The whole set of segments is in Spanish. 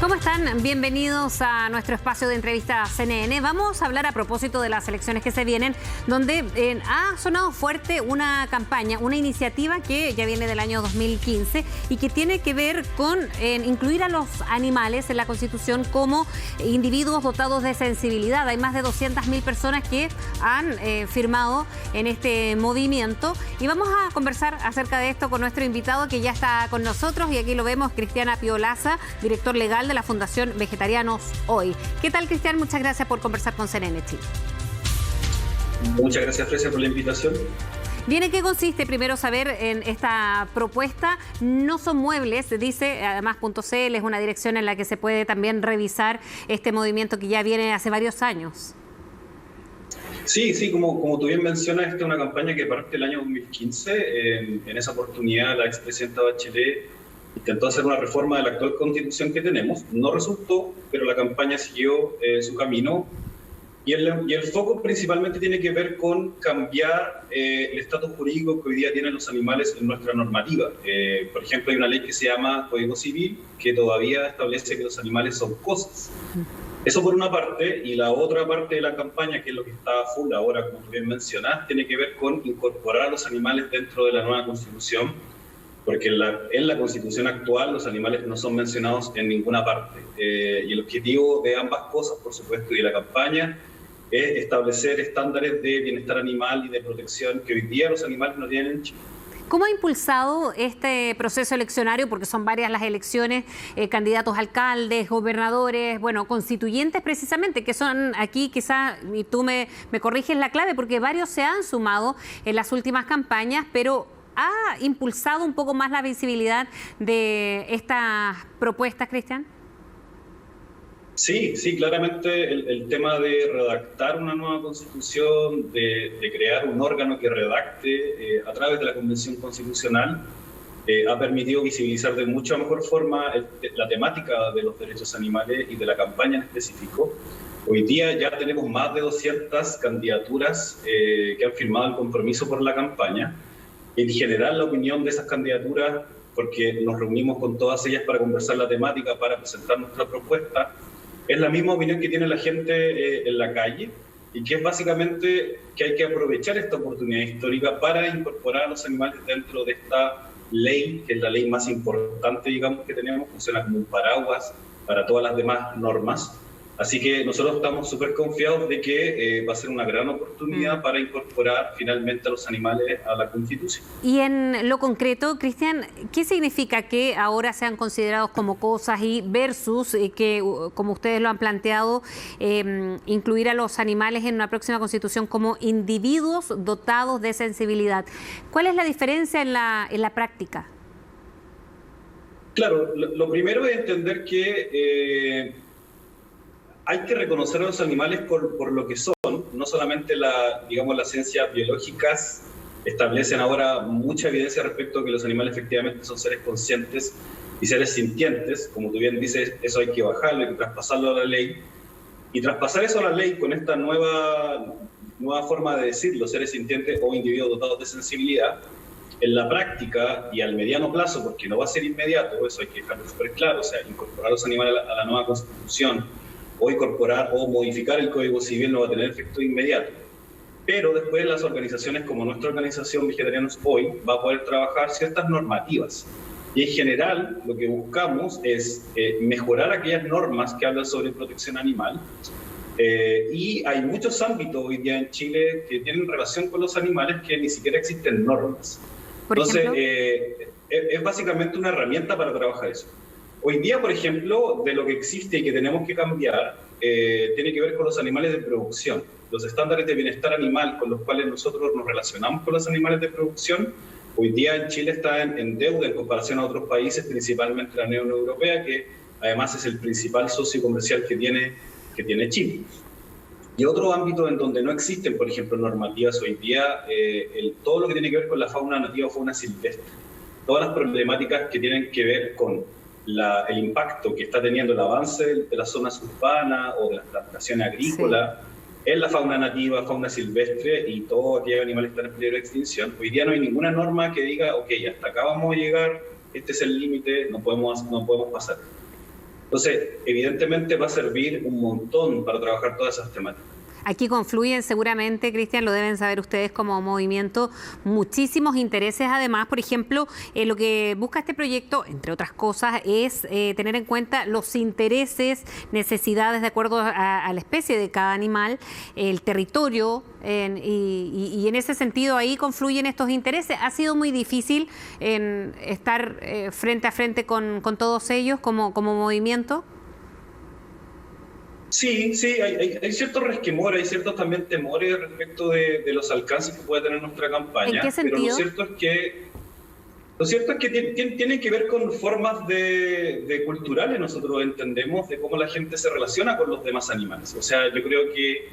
¿Cómo están? Bienvenidos a nuestro espacio de entrevista CNN. Vamos a hablar a propósito de las elecciones que se vienen, donde ha sonado fuerte una campaña, una iniciativa que ya viene del año 2015 y que tiene que ver con incluir a los animales en la Constitución como individuos dotados de sensibilidad. Hay más de 200.000 personas que han firmado en este movimiento y vamos a conversar acerca de esto con nuestro invitado que ya está con nosotros y aquí lo vemos, Cristian Apiolaza, director legal de la Fundación Vegetarianos Hoy. ¿Qué tal, Cristian? Muchas gracias por conversar con CNN Chile. Muchas gracias, Fresia, por la invitación. Bien, ¿en qué consiste? Primero saber en esta propuesta. No son muebles, dice, además .cl es una dirección en la que se puede también revisar este movimiento que ya viene hace varios años. Sí, como tú bien mencionas, esta es una campaña que parte del año 2015. En esa oportunidad, la expresidenta Bachelet intentó hacer una reforma de la actual constitución que tenemos. No resultó, pero la campaña siguió su camino. Y el foco principalmente tiene que ver con cambiar el estatus jurídico que hoy día tienen los animales en nuestra normativa. Por ejemplo, hay una ley que se llama Código Civil que todavía establece que los animales son cosas. Eso por una parte, y la otra parte de la campaña, que es lo que está full ahora, como tú bien mencionas, tiene que ver con incorporar a los animales dentro de la nueva Constitución, porque en la Constitución actual los animales no son mencionados en ninguna parte. Y el objetivo de ambas cosas, por supuesto, y de la campaña, es establecer estándares de bienestar animal y de protección que hoy día los animales no tienen en Chile. ¿Cómo ha impulsado este proceso eleccionario? Porque son varias las elecciones, candidatos a alcaldes, gobernadores, bueno, constituyentes precisamente, que son aquí quizás, y tú me corriges la clave, porque varios se han sumado en las últimas campañas, pero ¿ha impulsado un poco más la visibilidad de estas propuestas, Cristian? Sí, claramente el tema de redactar una nueva constitución, de crear un órgano que redacte a través de la Convención Constitucional, ha permitido visibilizar de mucha mejor forma la temática de los derechos animales y de la campaña en específico. Hoy día ya tenemos más de 200 candidaturas que han firmado el compromiso por la campaña. En general, la opinión de esas candidaturas, porque nos reunimos con todas ellas para conversar la temática, para presentar nuestra propuesta, es la misma opinión que tiene la gente en la calle y que es básicamente que hay que aprovechar esta oportunidad histórica para incorporar a los animales dentro de esta ley, que es la ley más importante, digamos, que tenemos, funciona como un paraguas para todas las demás normas. Así que nosotros estamos súper confiados de que va a ser una gran oportunidad para incorporar finalmente a los animales a la Constitución. Y en lo concreto, Cristian, ¿qué significa que ahora sean considerados como cosas y versus que, como ustedes lo han planteado, incluir a los animales en una próxima Constitución como individuos dotados de sensibilidad? ¿Cuál es la diferencia en la práctica? Claro, lo primero es entender que hay que reconocer a los animales por lo que son. No solamente las ciencias biológicas establecen ahora mucha evidencia respecto a que los animales efectivamente son seres conscientes y seres sintientes. Como tú bien dices, eso hay que bajarlo, hay que traspasarlo a la ley. Y traspasar eso a la ley con esta nueva forma de decirlo, seres sintientes o individuos dotados de sensibilidad, en la práctica y al mediano plazo, porque no va a ser inmediato, eso hay que dejarlo súper claro, o sea, incorporar a los animales a la nueva Constitución o incorporar o modificar el Código Civil no va a tener efecto inmediato. Pero después las organizaciones como nuestra organización Vegetarianos Hoy va a poder trabajar ciertas normativas. Y en general lo que buscamos es mejorar aquellas normas que hablan sobre protección animal. Y hay muchos ámbitos hoy día en Chile que tienen relación con los animales que ni siquiera existen normas. Entonces, es básicamente una herramienta para trabajar eso. Hoy día, por ejemplo, de lo que existe y que tenemos que cambiar, tiene que ver con los animales de producción. Los estándares de bienestar animal con los cuales nosotros nos relacionamos con los animales de producción, hoy día en Chile está en deuda en comparación a otros países, principalmente la Unión Europea, que además es el principal socio comercial que tiene Chile. Y otro ámbito en donde no existen, por ejemplo, normativas hoy día, todo lo que tiene que ver con la fauna nativa o fauna silvestre. Todas las problemáticas que tienen que ver con el impacto que está teniendo el avance de las zonas urbanas o de las plantaciones agrícolas en la fauna nativa, fauna silvestre y todos aquellos animales que están en peligro de extinción. Hoy día no hay ninguna norma que diga, ok, hasta acá vamos a llegar, este es el límite, no podemos pasar. Entonces, evidentemente va a servir un montón para trabajar todas esas temáticas. Aquí confluyen seguramente, Cristian, lo deben saber ustedes como movimiento, muchísimos intereses. Además, por ejemplo, lo que busca este proyecto, entre otras cosas, es tener en cuenta los intereses, necesidades de acuerdo a la especie de cada animal, el territorio, y en ese sentido ahí confluyen estos intereses. Ha sido muy difícil estar frente a frente con todos ellos como movimiento. Sí, hay ciertos resquemores, hay ciertos también temores respecto de los alcances que puede tener nuestra campaña. ¿En qué sentido? Pero lo cierto es que tiene que ver con formas de culturales, nosotros entendemos, de cómo la gente se relaciona con los demás animales. O sea, yo creo que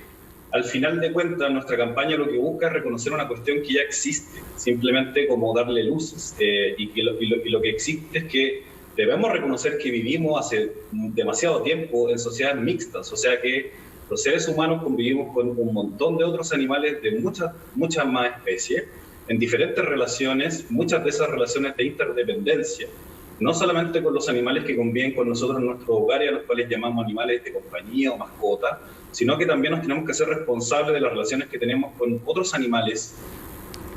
al final de cuentas nuestra campaña lo que busca es reconocer una cuestión que ya existe, simplemente como darle luces. Y lo que existe es que debemos reconocer que vivimos hace demasiado tiempo en sociedades mixtas, o sea que los seres humanos convivimos con un montón de otros animales de muchas más especies, en diferentes relaciones, muchas de esas relaciones de interdependencia, no solamente con los animales que conviven con nosotros en nuestro hogar y a los cuales llamamos animales de compañía o mascota, sino que también nos tenemos que hacer responsables de las relaciones que tenemos con otros animales.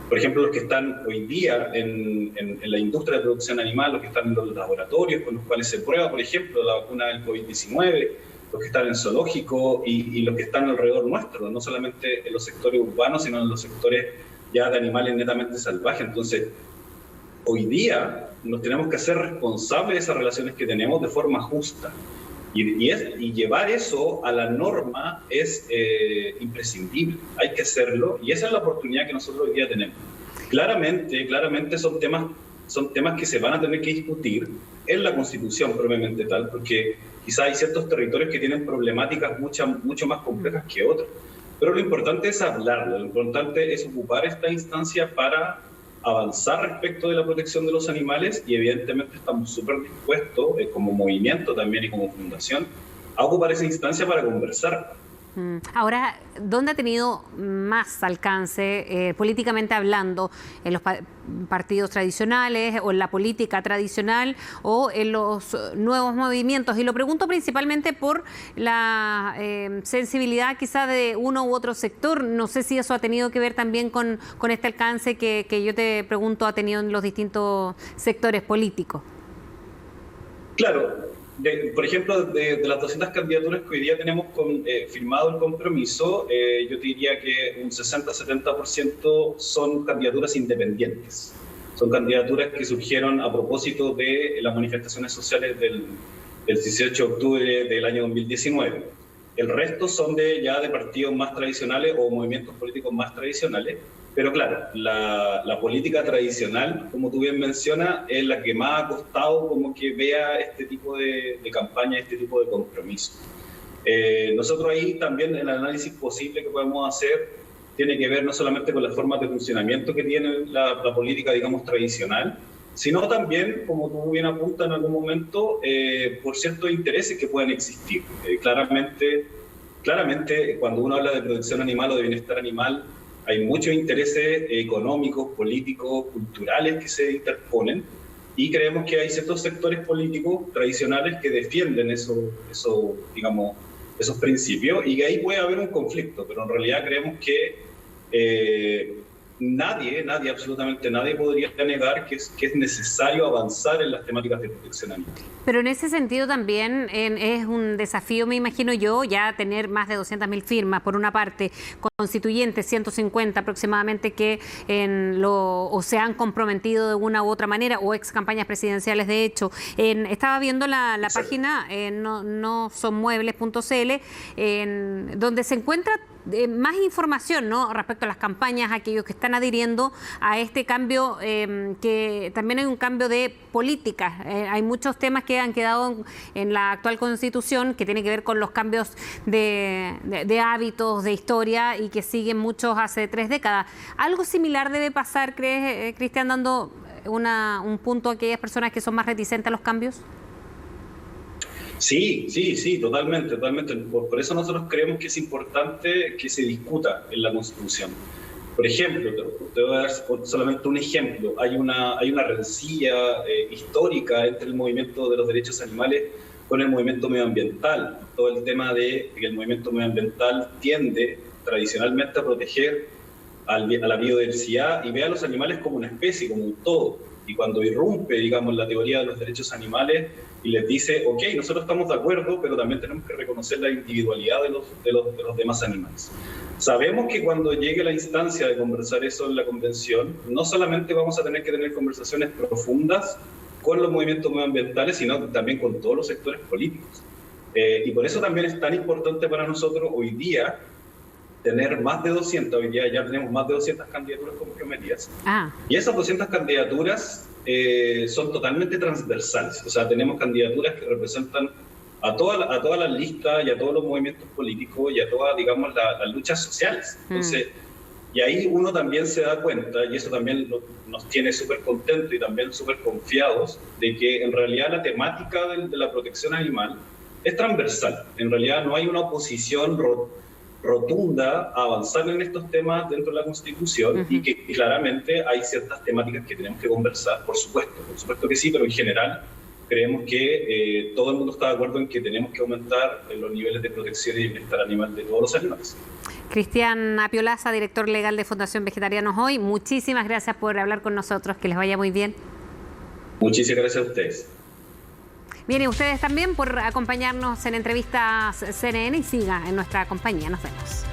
Por ejemplo, los que están hoy día en la industria de producción animal, los que están en los laboratorios con los cuales se prueba, por ejemplo, la vacuna del COVID-19, los que están en zoológico y los que están alrededor nuestro, no solamente en los sectores urbanos, sino en los sectores ya de animales netamente salvajes. Entonces, hoy día nos tenemos que hacer responsables de esas relaciones que tenemos de forma justa. Y llevar eso a la norma es imprescindible, hay que hacerlo, y esa es la oportunidad que nosotros hoy día tenemos. Claramente son temas que se van a tener que discutir en la Constitución propiamente tal, porque quizás hay ciertos territorios que tienen problemáticas mucho más complejas que otros, pero lo importante es hablarlo, lo importante es ocupar esta instancia para avanzar respecto de la protección de los animales, y evidentemente estamos súper dispuestos como movimiento también y como fundación a ocupar esa instancia para conversar. Ahora, ¿dónde ha tenido más alcance políticamente hablando? ¿En los partidos tradicionales o en la política tradicional o en los nuevos movimientos? Y lo pregunto principalmente por la sensibilidad quizá de uno u otro sector. No sé si eso ha tenido que ver también con este alcance que yo te pregunto ha tenido en los distintos sectores políticos. Claro. Por ejemplo, de las 200 candidaturas que hoy día tenemos firmado el compromiso, yo te diría que un 60-70% son candidaturas independientes. Son candidaturas que surgieron a propósito de las manifestaciones sociales del 18 de octubre del año 2019. El resto son ya de partidos más tradicionales o movimientos políticos más tradicionales. Pero claro, la política tradicional, como tú bien mencionas, es la que más ha costado como que vea este tipo de campaña, este tipo de compromiso. Nosotros ahí también el análisis posible que podemos hacer tiene que ver no solamente con las formas de funcionamiento que tiene la política, digamos, tradicional, sino también, como tú bien apuntas en algún momento, por ciertos intereses que pueden existir. Claramente, cuando uno habla de protección animal o de bienestar animal, hay muchos intereses económicos, políticos, culturales que se interponen, y creemos que hay ciertos sectores políticos tradicionales que defienden esos principios, y que ahí puede haber un conflicto, pero en realidad creemos que absolutamente nadie podría negar que es necesario avanzar en las temáticas de protección animal. Pero en ese sentido también es un desafío, me imagino yo, ya tener más de 200.000 firmas, por una parte, constituyentes, 150 aproximadamente, que o se han comprometido de una u otra manera, o ex campañas presidenciales, de hecho. Estaba viendo la página nosonmuebles.cl, donde se encuentra más información, ¿no?, respecto a las campañas, aquellos que están adhiriendo a este cambio, que también hay un cambio de políticas. Hay muchos temas que han quedado en la actual Constitución que tienen que ver con los cambios de hábitos, de historia, y que siguen muchos hace 3 décadas. ¿Algo similar debe pasar, crees, Cristian, dando un punto a aquellas personas que son más reticentes a los cambios? Sí, totalmente. Por eso nosotros creemos que es importante que se discuta en la Constitución. Por ejemplo, te voy a dar solamente un ejemplo. Hay una rencilla histórica entre el movimiento de los derechos animales con el movimiento medioambiental. Todo el tema de que el movimiento medioambiental tiende tradicionalmente a proteger a la biodiversidad y ve a los animales como una especie, como un todo. Y cuando irrumpe, digamos, la teoría de los derechos animales y les dice, ok, nosotros estamos de acuerdo, pero también tenemos que reconocer la individualidad de los demás animales. Sabemos que cuando llegue la instancia de conversar eso en la convención, no solamente vamos a tener que tener conversaciones profundas con los movimientos medioambientales, sino también con todos los sectores políticos. Y por eso también es tan importante para nosotros hoy día tener más de 200, hoy día ya tenemos más de 200 candidaturas comprometidas. Y esas 200 candidaturas son totalmente transversales, o sea, tenemos candidaturas que representan a todas las listas y a todos los movimientos políticos y a todas, digamos, las luchas sociales. Entonces, y ahí uno también se da cuenta, y eso también nos tiene súper contentos y también súper confiados, de que en realidad la temática de la protección animal es transversal. En realidad no hay una oposición rotunda a avanzar en estos temas dentro de la Constitución y que claramente hay ciertas temáticas que tenemos que conversar, por supuesto que sí, pero en general creemos que todo el mundo está de acuerdo en que tenemos que aumentar los niveles de protección y bienestar animal de todos los animales. Cristian Apiolaza, director legal de Fundación Vegetarianos Hoy, muchísimas gracias por hablar con nosotros, que les vaya muy bien. Muchísimas gracias a ustedes. Bien, y ustedes también por acompañarnos en Entrevistas CNN y siga en nuestra compañía. Nos vemos.